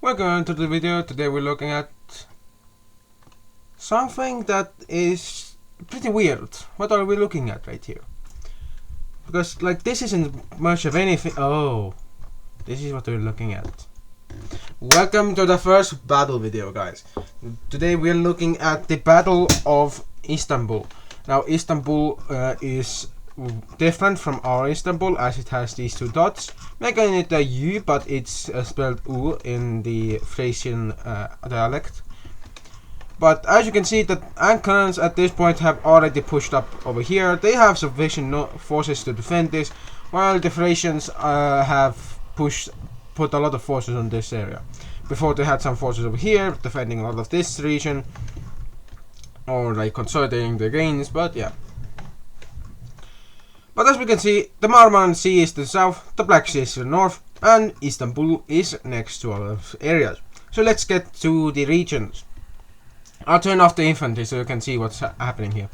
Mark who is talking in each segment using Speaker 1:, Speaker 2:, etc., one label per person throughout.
Speaker 1: Welcome to the video. Today we're looking at something that is pretty weird. What are we looking at right here? Because like this isn't much of anything. Oh, this is what we're looking at. Welcome to the first battle video, guys. Today we're looking at the Battle of Istanbul. Now Istanbul is different from our Istanbul as it has these two dots, making it a U, but it's spelled U in the Thracian dialect. But as you can see, the Ankarans at this point have already pushed up over here. They have sufficient forces to defend this, while the Thracians have put a lot of forces on this area. Before they had some forces over here defending a lot of this region, or like consolidating the gains, but yeah. But as we can see, the Marmara Sea is to the south, the Black Sea is to the north, and Istanbul is next to all of areas. So let's get to the regions. I'll turn off the infantry so you can see what's happening here.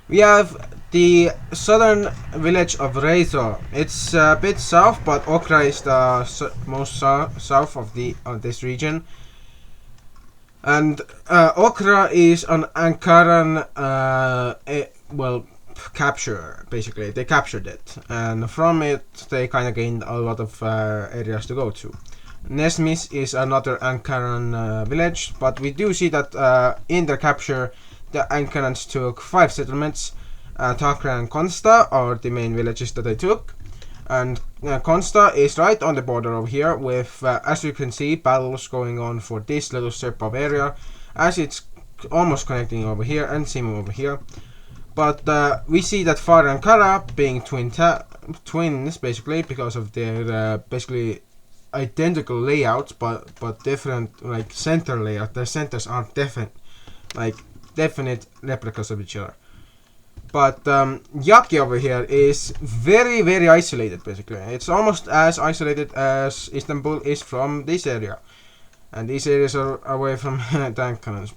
Speaker 1: We have the southern village of Thracei. It's a bit south, but Okra is the most south of this region. And Okra is an Ankaran, capture. Basically, they captured it, and from it they kind of gained a lot of areas to go to. Nesmis is another Ankaran village, but we do see that in their capture the Ankarans took 5 settlements. Thracei and Consta are the main villages that they took, and Consta is right on the border over here with, as you can see, battles going on for this little strip of area, as it's almost connecting over here and Simu over here. But we see that Far and Kara being twins, basically, because of their basically identical layouts, but different like center layout. Their centers are definite replicas of each other. But Yaki over here is very, very isolated. Basically, it's almost as isolated as Istanbul is from this area, and these areas are away from Ankarans.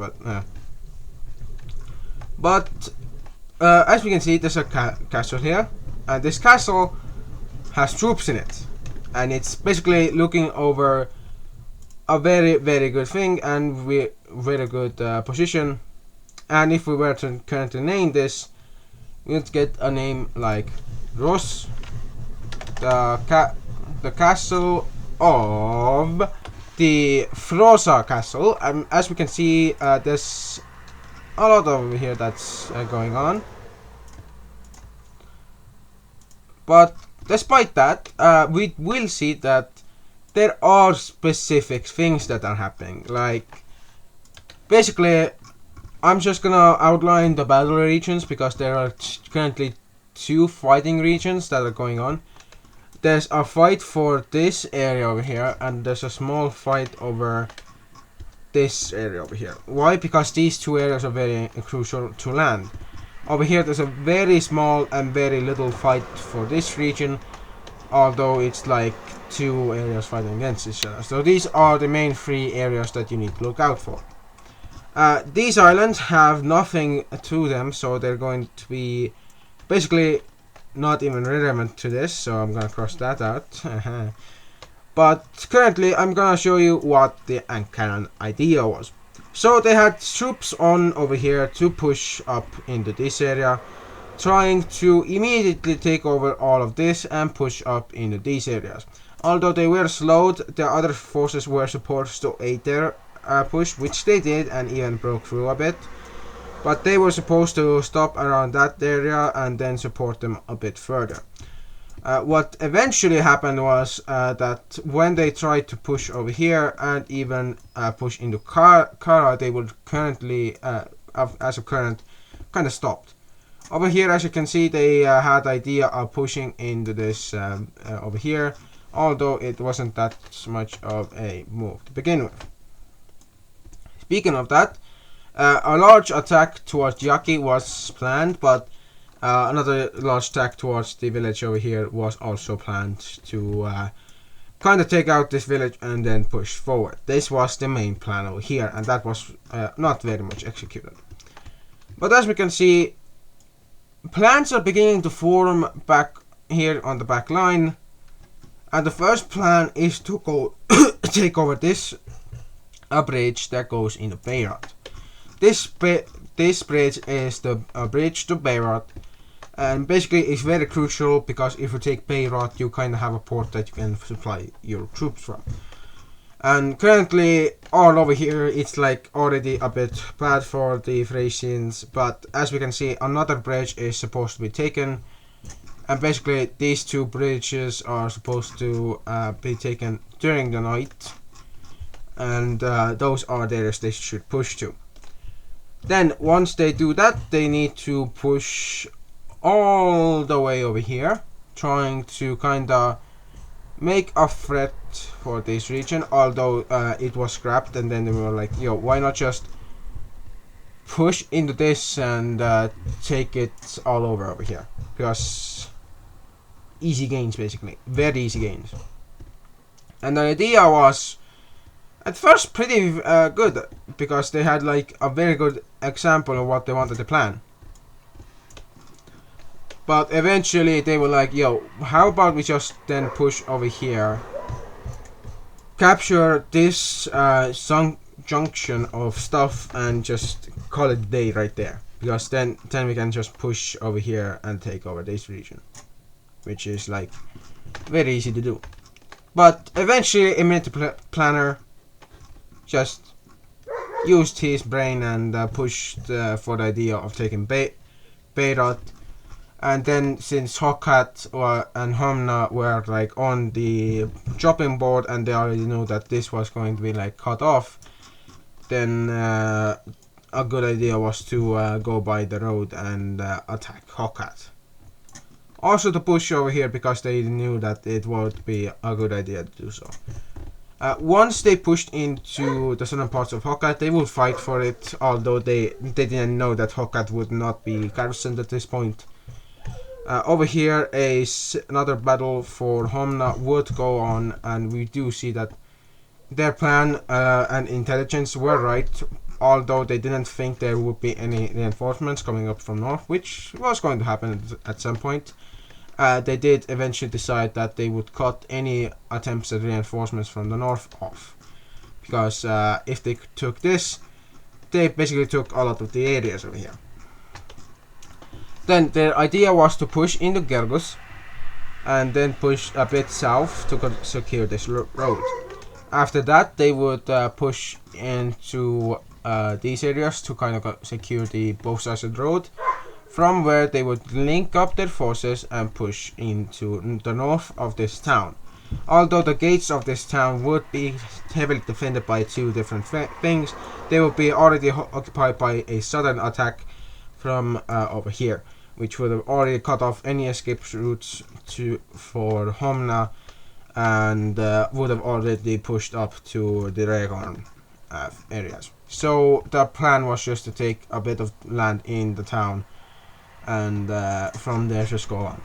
Speaker 1: But as we can see, there's a castle here, and this castle has troops in it, and it's basically looking over a very, very good thing and very good position. And if we were to currently name this, we'd get a name like Ros, the castle of the Thracei castle. As we can see, there's a lot over here that's going on. But despite that, we will see that there are specific things that are happening. Like, basically, I'm just gonna outline the battle regions because there are currently 2 fighting regions that are going on. There's a fight for this area over here, and there's a small fight over this area over here. Why? Because these 2 areas are very crucial to land. Over here there's a very small and very little fight for this region, although it's like 2 areas fighting against each other. So these are the main 3 areas that you need to look out for. These islands have nothing to them, so they're going to be basically not even relevant to this, so I'm gonna cross that out. But currently I'm gonna show you what the Ankaran idea was. So they had troops on over here to push up into this area, trying to immediately take over all of this and push up into these areas. Although they were slowed, the other forces were supposed to aid their push, which they did and even broke through a bit. But they were supposed to stop around that area and then support them a bit further. What eventually happened was that when they tried to push over here and even push into Kara, they would currently, as of current, kind of stopped. Over here, as you can see, they had the idea of pushing into this over here, although it wasn't that much of a move to begin with. Speaking of that, a large attack towards Yaki was planned, but another large attack towards the village over here was also planned to kind of take out this village and then push forward. This was the main plan over here, and that was not very much executed. But as we can see, plans are beginning to form back here on the back line, and the first plan is to go take over this a bridge that goes into Beirut. This bridge is the bridge to Beirut, and basically it's very crucial because if you take Beirut, you kind of have a port that you can supply your troops from. And currently, all over here, it's like already a bit bad for the Thracians, but as we can see, another bridge is supposed to be taken. And basically, these two bridges are supposed to be taken during the night. And those are the areas they should push to. Then, once they do that, they need to push all the way over here, trying to kinda make a threat for this region, although it was scrapped, and then they were like, yo, why not just push into this and take it all over here, because easy gains, basically, very easy gains. And the idea was at first pretty good, because they had like a very good example of what they wanted to plan. But eventually they were like, yo, how about we just then push over here, capture this junction of stuff, and just call it a day right there. Because then we can just push over here and take over this region, which is like very easy to do. But eventually a military planner just used his brain and pushed for the idea of taking Beirut. And then since Hokkat and Homna were like on the chopping board and they already knew that this was going to be like cut off, then a good idea was to go by the road and attack Hokkat. Also to push over here because they knew that it would be a good idea to do so. Once they pushed into the southern parts of Hokkat, they would fight for it, although they didn't know that Hokkat would not be garrisoned at this point. Over here, another battle for Homna would go on, and we do see that their plan and intelligence were right, although they didn't think there would be any reinforcements coming up from north, which was going to happen at some point. They did eventually decide that they would cut any attempts at reinforcements from the north off, because if they took this, they basically took a lot of the areas over here. Then their idea was to push into Gergus and then push a bit south to secure this road. After that, they would push into these areas to kind of secure the both sides of the road, from where they would link up their forces and push into the north of this town. Although the gates of this town would be heavily defended by two different things, they would be already occupied by a sudden attack from over here, which would have already cut off any escape routes for Homna, and would have already pushed up to the Regon areas. So the plan was just to take a bit of land in the town, and from there just go on.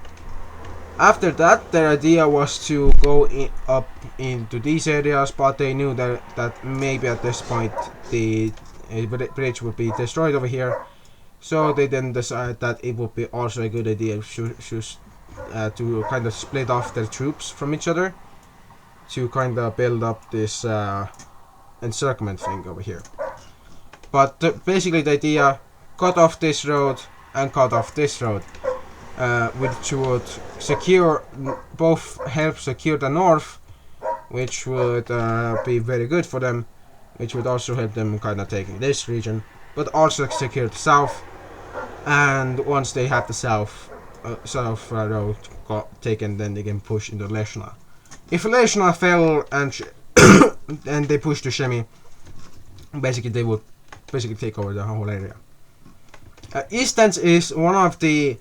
Speaker 1: After that, their idea was to go up into these areas, but they knew that maybe at this point the bridge would be destroyed over here. So they then decided that it would be also a good idea to kind of split off their troops from each other to kind of build up this encirclement thing over here. But basically the idea, cut off this road and cut off this road, which would secure, both help secure the north, which would be very good for them, which would also help them kind of taking this region, but also secure the south. And once they had the south road taken, then they can push into Leshna. If Leshna fell and they pushed to Shemi, basically they would take over the whole area. Istanbul is one of the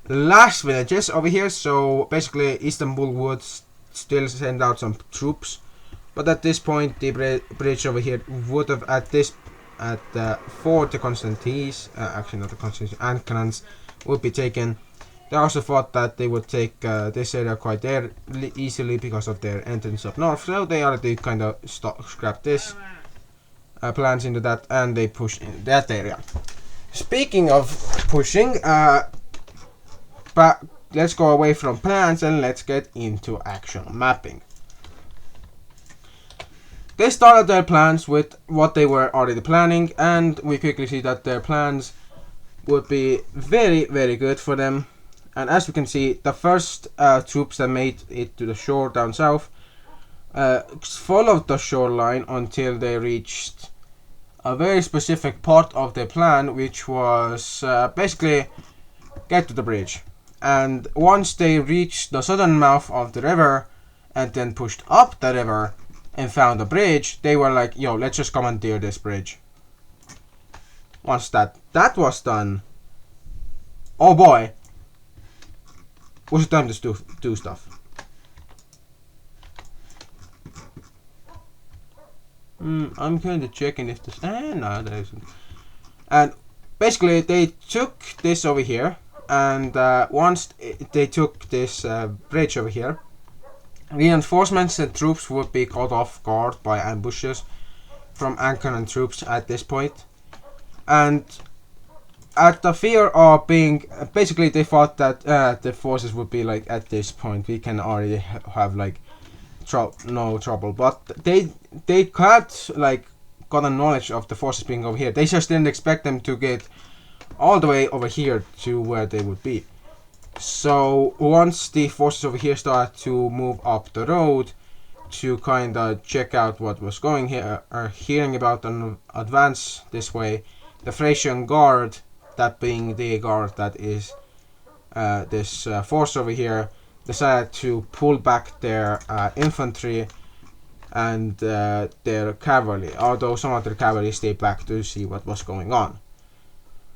Speaker 1: last villages over here, so basically Istanbul would still send out some troops, but at this point the bridge over here would have for the Constantes, actually not the Constantes, Ankarans would be taken. They also thought that they would take this area quite easily because of their entrance up north, so they already kind of scrapped this plans into that, and they pushed in that area. Speaking of pushing, but let's go away from plans and let's get into actual mapping. they started their plans with what they were already planning, and we quickly see that their plans would be very, very good for them. And as we can see, the first troops that made it to the shore down south followed the shoreline until they reached a very specific part of their plan, which was basically get to the bridge. And once they reached the southern mouth of the river and then pushed up the river and found a bridge, they were like, yo, let's just commandeer this bridge. Once that was done, oh boy, was it time to do stuff. I'm kind of checking if this... no, there isn't. And basically, they took this over here, and once they took this bridge over here, reinforcements and troops would be caught off guard by ambushes from Ankaran troops at this point. And at the fear of being... basically, they thought that the forces would be like, at this point, we can already have like no trouble, but they had like gotten knowledge of the forces being over here. They just didn't expect them to get all the way over here to where they would be. So once the forces over here started to move up the road to kind of check out what was going here, or hearing about an advance this way, the Thracian guard, that being the guard that is this force over here, decided to pull back their infantry and their cavalry, although some of their cavalry stayed back to see what was going on.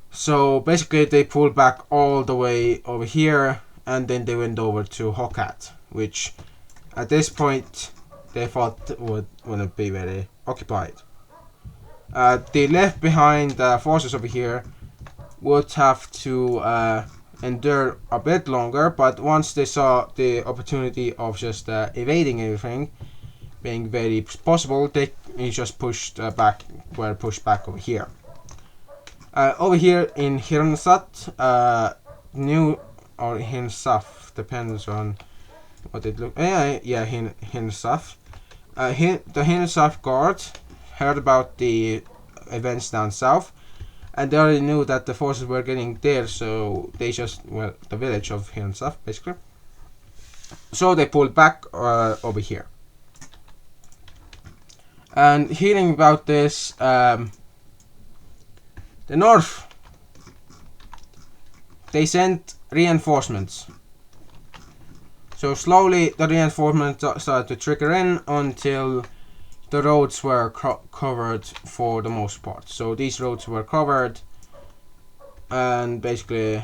Speaker 1: So basically they pulled back all the way over here, and then they went over to Hokat, which at this point they thought wouldn't be very occupied. The left behind forces over here would have to endure a bit longer, but once they saw the opportunity of just evading everything being very possible, they just pushed back over here. Over here in Hirnsat, new or Hinsaf, depends on what it looks. Hinsaf. The Hinsaf guard heard about the events down south, and they already knew that the forces were getting there, so they just, well, the village of Hinsaf, basically. So they pulled back over here. And hearing about this, the north, they sent reinforcements. So slowly the reinforcements started to trickle in until the roads were covered for the most part. So these roads were covered, and basically,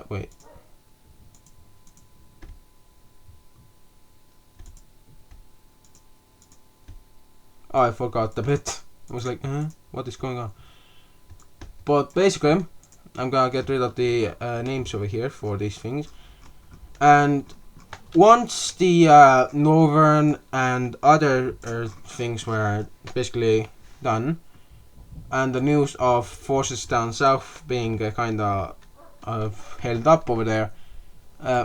Speaker 1: wait. Oh, I forgot the bit. I was like, what is going on? But basically, I'm gonna get rid of the names over here for these things. And once the northern and other things were basically done, and the news of forces down south being kind of held up over there,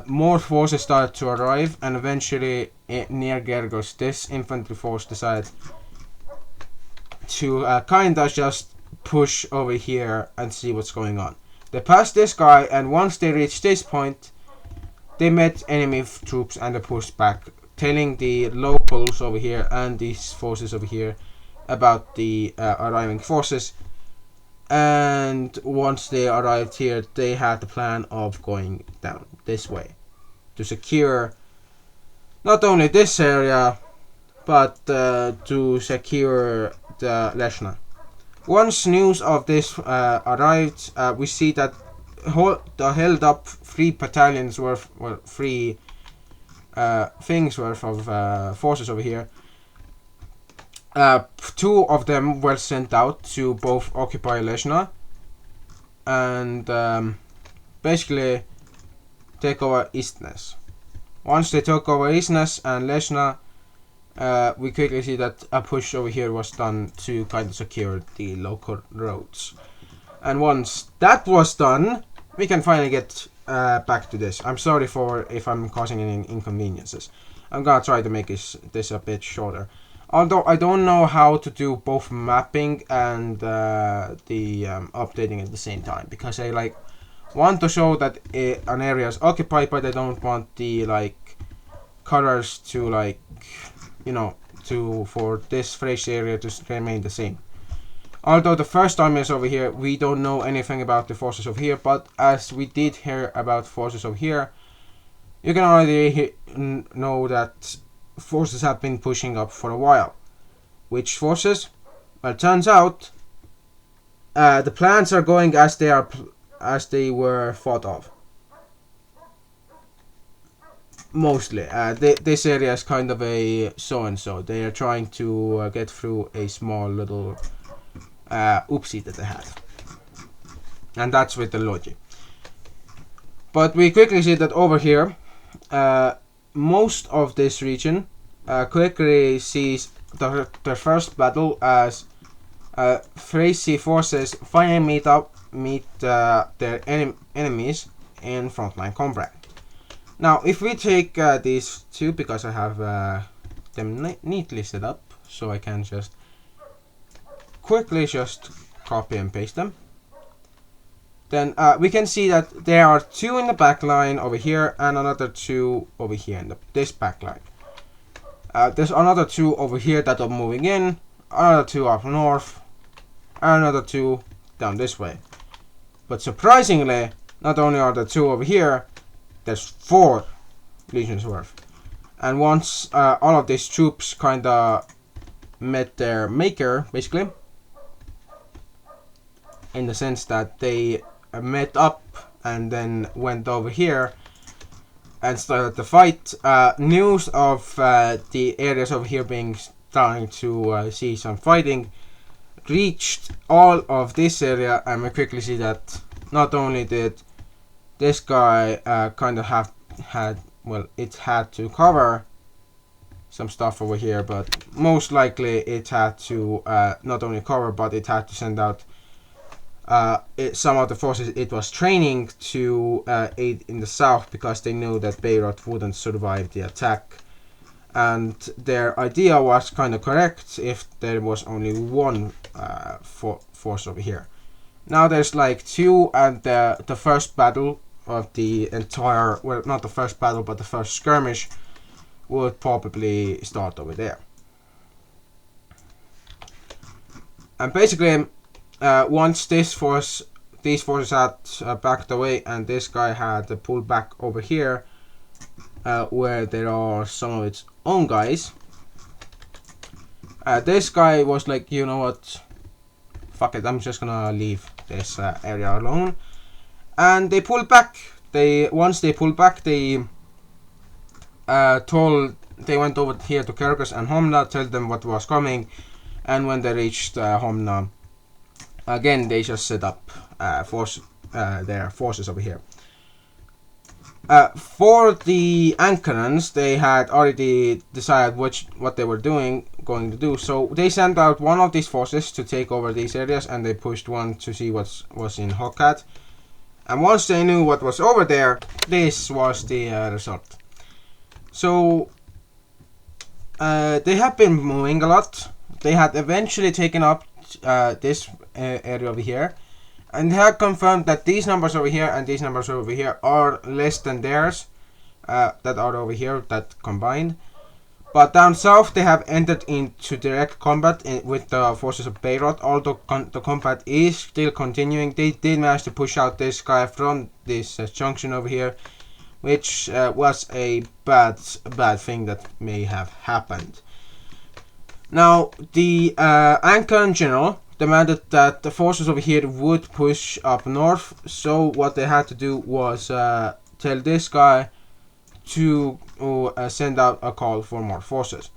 Speaker 1: more forces started to arrive, and eventually near Gergos, this infantry force decided to kind of just push over here and see what's going on. They passed this guy, and once they reached this point, they met enemy troops and they pushed back, telling the locals over here and these forces over here about the arriving forces. And once they arrived here, they had the plan of going down this way to secure not only this area, but to secure the Leshna. Once news of this arrived, we see that the held up 3 battalions worth, well, 3 things worth of forces over here. 2 of them were sent out to both occupy Leshna and basically take over Istnes. Once they took over Istnes and Leshna, we quickly see that a push over here was done to kind of secure the local roads. And once that was done, we can finally get back to this. I'm sorry for if I'm causing any inconveniences. I'm gonna try to make this a bit shorter. Although I don't know how to do both mapping and the updating at the same time, because I like want to show that an area is occupied, but I don't want the like colors to like, you know, to for this Thracei area to remain the same. Although the first time is over here, we don't know anything about the forces over here, but as we did hear about forces over here, you can already know that forces have been pushing up for a while. Which forces? Well, it turns out the plans are going as they were thought of. Mostly, this area is kind of a so-and-so. They are trying to get through a small little oopsie that they had, and that's with the logic. But we quickly see that over here, most of this region quickly sees the first battle as Thracei forces finally meet their enemies in frontline combat. Now, if we take these two, because I have them neatly set up, so I can just quickly just copy and paste them, then we can see that there are two in the back line over here and another two over here in this back line. There's another two over here that are moving in, another two up north, and another two down this way. But surprisingly, not only are there two over here, there's 4 legions worth. And once all of these troops kinda met their maker, basically, in the sense that they met up and then went over here and started the fight, news of the areas over here being starting to see some fighting reached all of this area, and we quickly see that not only did this guy kind of it had to cover some stuff over here, but most likely it had to not only cover, but it had to send out some of the forces it was training to aid in the south, because they knew that Beirut wouldn't survive the attack. And their idea was kind of correct if there was only one force over here. Now there's like 2, and the first battle of the entire, well, not the first battle, but the first skirmish would probably start over there. And basically, once these forces had backed away and this guy had pulled back over here, where there are some of its own guys, this guy was like, you know what, fuck it, I'm just gonna leave this area alone. And they pulled back. Once they pulled back, they went over here to Kyrgyz and Homna, told them what was coming, and when they reached Homna, again they just set up their forces over here. For the Ankarans, they had already decided what they were going to do, so they sent out one of these forces to take over these areas, and they pushed one to see what was in Hokat. And once they knew what was over there, this was the result. So they have been moving a lot. They had eventually taken up this area over here, and they have confirmed that these numbers over here and these numbers over here are less than theirs that are over here that combined. But down south they have entered into direct combat with the forces of Beirut. Although the combat is still continuing, they did manage to push out this guy from this junction over here, which was a bad thing that may have happened. Now the Ankaran general demanded that the forces over here would push up north, so what they had to do was tell this guy to send out a call for more forces.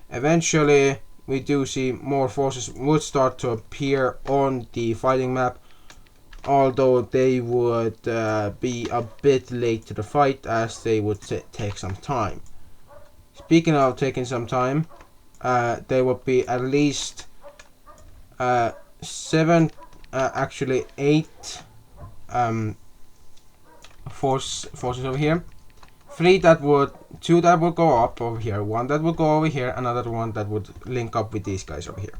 Speaker 1: Eventually, we do see more forces would start to appear on the fighting map, although they would be a bit late to the fight, as they would take some time. Speaking of taking some time, there would be at least 7, actually 8 forces over here. two that would go up over here, one that would go over here, another one that would link up with these guys over here.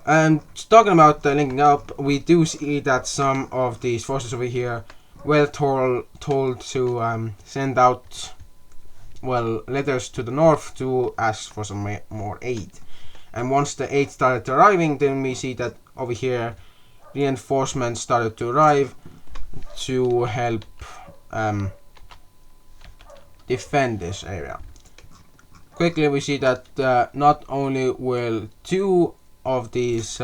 Speaker 1: And talking about the linking up, we do see that some of these forces over here were told to send out, well, letters to the north to ask for some more aid. And once the aid started arriving, then we see that over here reinforcements started to arrive to help defend this area. Quickly we see that not only will two of these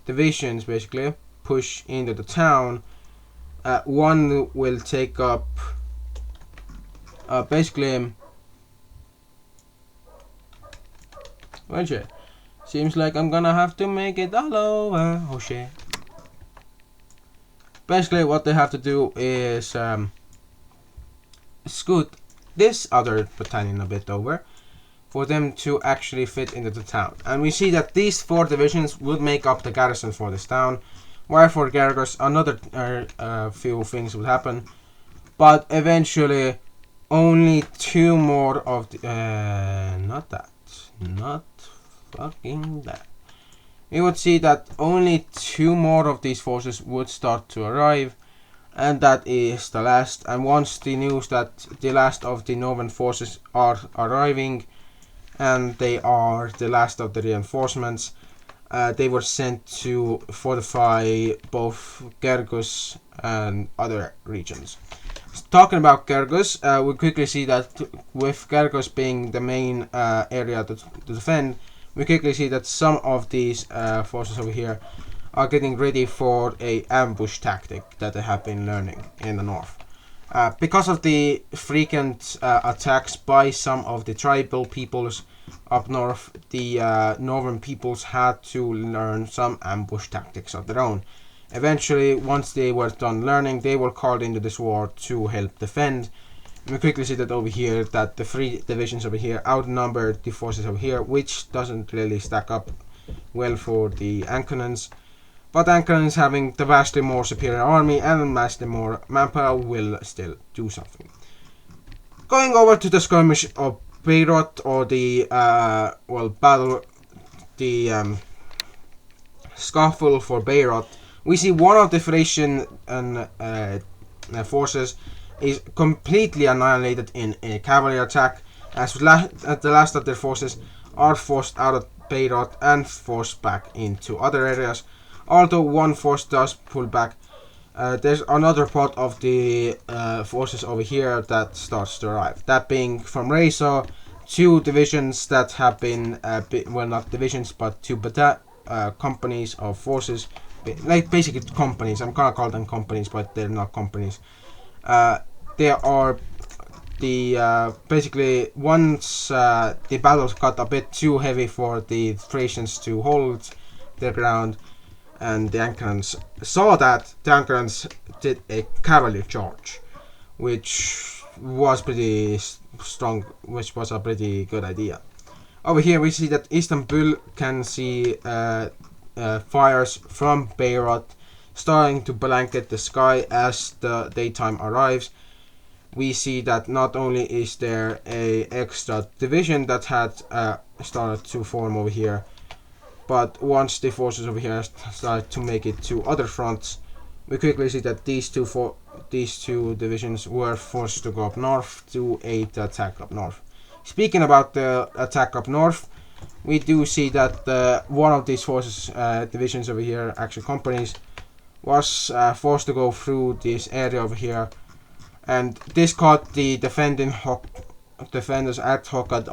Speaker 1: divisions basically push into the town, one will take up basically, well, shit. Seems like I'm gonna have to make it all over. Oh shit. Basically what they have to do is scoot this other battalion a bit over for them to actually fit into the town. And we see that these four divisions would make up the garrison for this town, while for Garagos another few things would happen, but eventually only two more of the not fucking that. We would see that only two more of these forces would start to arrive, and that is the last. And once the news that the last of the northern forces are arriving and they are the last of the reinforcements, they were sent to fortify both Gergus and other regions. Talking about Gergus, we quickly see that with Gergus being the main area to defend, we quickly see that some of these forces over here are getting ready for a ambush tactic that they have been learning in the north. Because of the frequent attacks by some of the tribal peoples up north, the northern peoples had to learn some ambush tactics of their own. Eventually, once they were done learning, they were called into this war to help defend. And we quickly see that over here, that the three divisions over here outnumber the forces over here, which doesn't really stack up well for the Anconans. But Anconans, having the vastly more superior army and vastly more manpower, will still do something. Going over to the skirmish of Beirut, or the battle, the scuffle for Beirut, we see one of the Thracian forces is completely annihilated in a cavalry attack, as the last of their forces are forced out of Beirut and forced back into other areas. Although one force does pull back, there's another part of the forces over here that starts to arrive. That being from Thracei, two divisions that have been, well, not divisions, but two companies of forces, like basically companies. I'm gonna call them companies, but they're not companies. They are the basically, once the battles got a bit too heavy for the Thracians to hold their ground, and the Anconans saw that, the Anconans did a cavalry charge, which was pretty strong, which was a pretty good idea. Over here we see that Istanbul can see fires from Beirut starting to blanket the sky as the daytime arrives. We see that not only is there a extra division that had started to form over here, but once the forces over here started to make it to other fronts, we quickly see that these two divisions were forced to go up north to aid the attack up north. Speaking about the attack up north, we do see that one of these forces, divisions over here, actually companies, was forced to go through this area over here, and this caught the defenders at Hokkad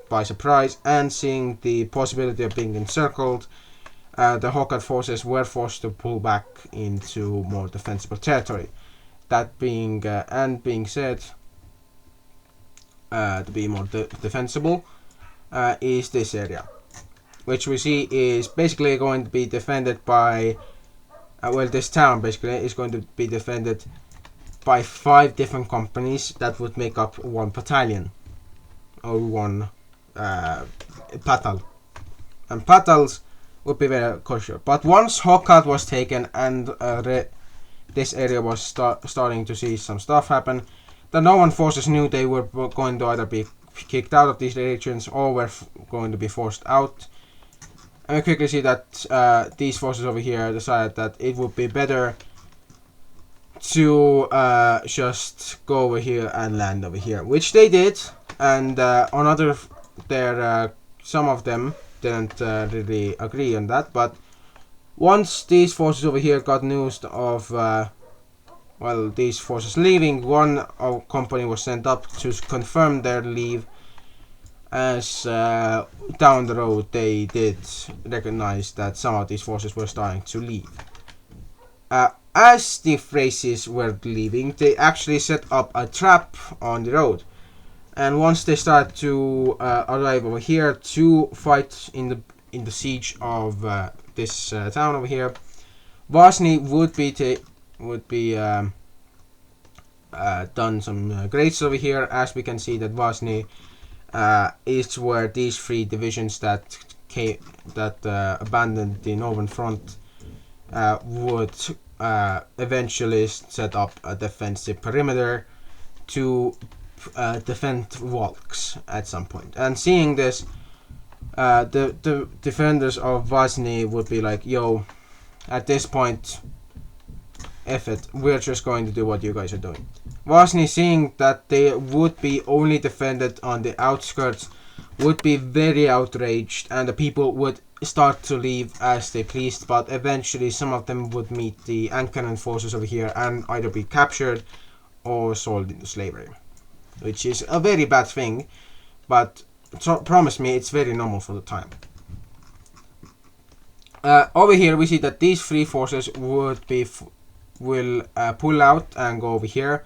Speaker 1: by surprise, and seeing the possibility of being encircled, the Hokkad forces were forced to pull back into more defensible territory. That being said, to be more defensible, is this area, which we see is basically going to be defended by, this town basically is going to be defended by 5 different companies that would make up one battalion, or one patal. And patals would be very crucial. But once Hokkad was taken and this area was starting to see some stuff happen, the Northern forces knew they were going to either be kicked out of these regions or were going to be forced out. And we quickly see that these forces over here decided that it would be better to just go over here and land over here, which they did. And some of them didn't really agree on that, but once these forces over here got news of these forces leaving, one company was sent up to confirm their leave, as down the road they did recognize that some of these forces were starting to leave. As the Thraces were leaving, they actually set up a trap on the road. And once they start to arrive over here to fight in the siege of this town over here, Vosny would be done some grades over here. As we can see that Vosny is where these 3 divisions that abandoned the northern front would eventually set up a defensive perimeter to defend Volks at some point. And seeing this, the defenders of Vosny would be like, yo, at this point, F it, we're just going to do what you guys are doing. Vosny, seeing that they would be only defended on the outskirts, would be very outraged, and the people would start to leave as they pleased, but eventually some of them would meet the Ankaran forces over here and either be captured or sold into slavery, which is a very bad thing, but promise me it's very normal for the time. Over here we see that these 3 forces will pull out and go over here.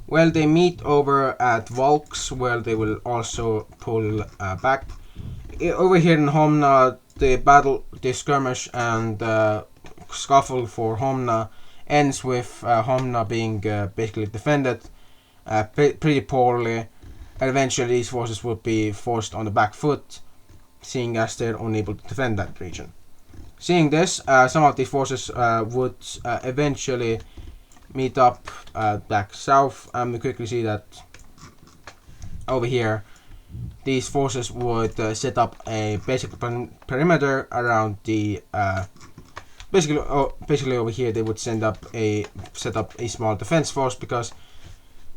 Speaker 1: Well, they meet over at Volks, where they will also pull back. Over here in Homna, the skirmish and scuffle for Homna ends with Homna being basically defended pretty poorly, and eventually these forces would be forced on the back foot, seeing as they're unable to defend that region. Seeing this, some of these forces would eventually meet up back south, and we quickly see that over here these forces would set up a basic perimeter around the basically over here they would set up a small defense force, because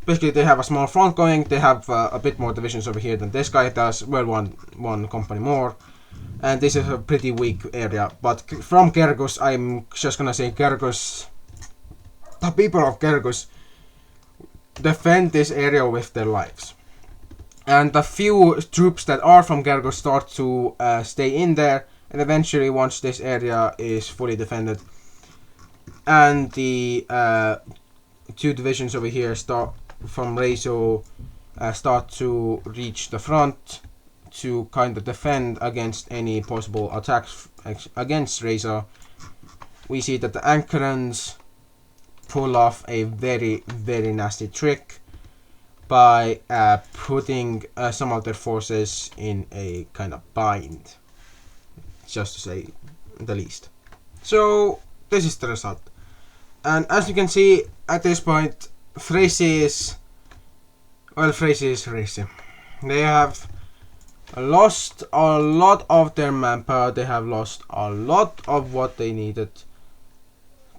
Speaker 1: basically they have a small front going. They have a bit more divisions over here than this guy does, well, one company more, and this is a pretty weak area. But from Gergus, I'm just gonna say Gergus, the people of Gergus defend this area with their lives. And the few troops that are from Gergus start to stay in there, and eventually once this area is fully defended and the 2 divisions over here start from Rezo start to reach the front to kind of defend against any possible attacks against Rezo, we see that the Ankarans pull off a very, very nasty trick by putting some of their forces in a kind of bind, just to say the least. So this is the result, and as you can see at this point, Thracei is Thracei. They have lost a lot of their manpower. They have lost a lot of what they needed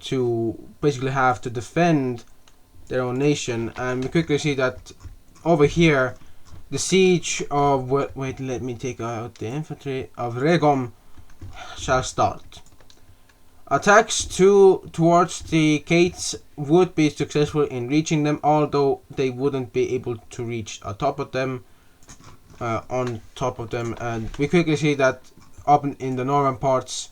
Speaker 1: to basically have to defend their own nation, and we quickly see that over here the siege of wait, let me take out the infantry of Regom shall start. Attacks towards the gates would be successful in reaching them, although they wouldn't be able to reach on top of them, and we quickly see that up in the northern parts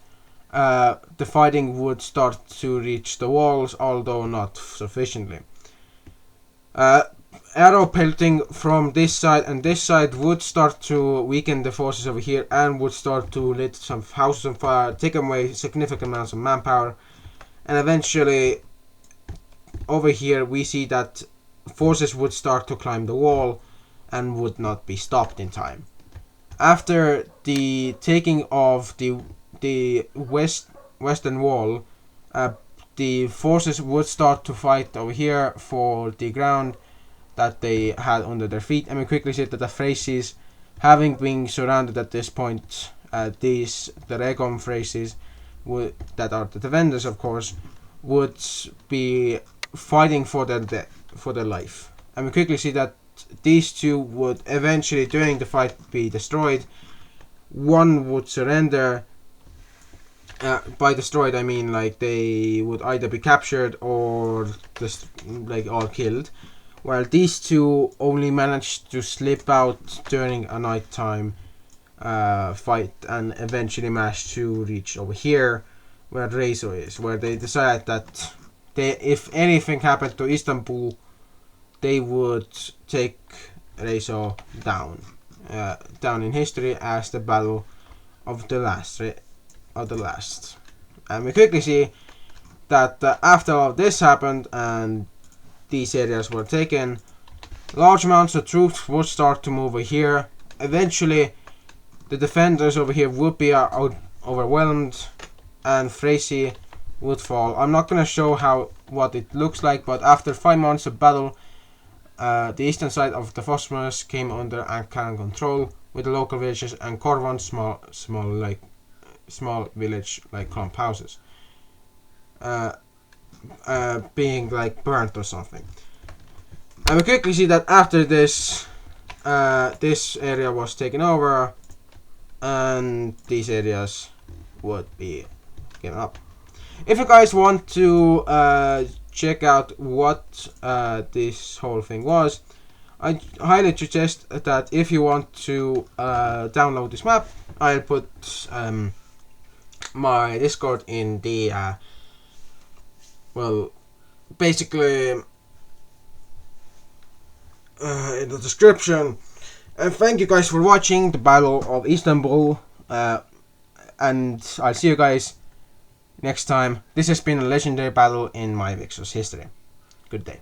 Speaker 1: the fighting would start to reach the walls, although not sufficiently. Arrow pelting from this side and this side would start to weaken the forces over here and would start to lit some houses on fire, take away significant amounts of manpower, and eventually over here we see that forces would start to climb the wall and would not be stopped in time. After the taking of the western wall, the forces would start to fight over here for the ground that they had under their feet. And we quickly see that the Thraces, having been surrounded at this point, the Recon Thraces, that are the defenders, of course, would be fighting for their life. And we quickly see that these two would eventually, during the fight, be destroyed. One would surrender. By destroyed, I mean like they would either be captured or just like all killed, while these two only managed to slip out during a nighttime fight and eventually managed to reach over here where Thracei is, where they decided that if anything happened to Istanbul, they would take Thracei down in history as the battle of the last. And we quickly see that after all of this happened and these areas were taken, large amounts of troops would start to move over here. Eventually, the defenders over here would be overwhelmed and Thracei would fall. I'm not going to show what it looks like, but after 5 months of battle, the eastern side of the Bosphorus came under Ankara control, with the local villages and Korvan, small village like clump houses, being like burnt or something. And we quickly see that after this, this area was taken over, and these areas would be given up. If you guys want to check out what this whole thing was, I highly suggest that if you want to download this map, I'll put my Discord in the basically in the description. And thank you guys for watching the Battle of Istanbul, and I'll see you guys next time. This has been a legendary battle in my WICSO's history. Good day.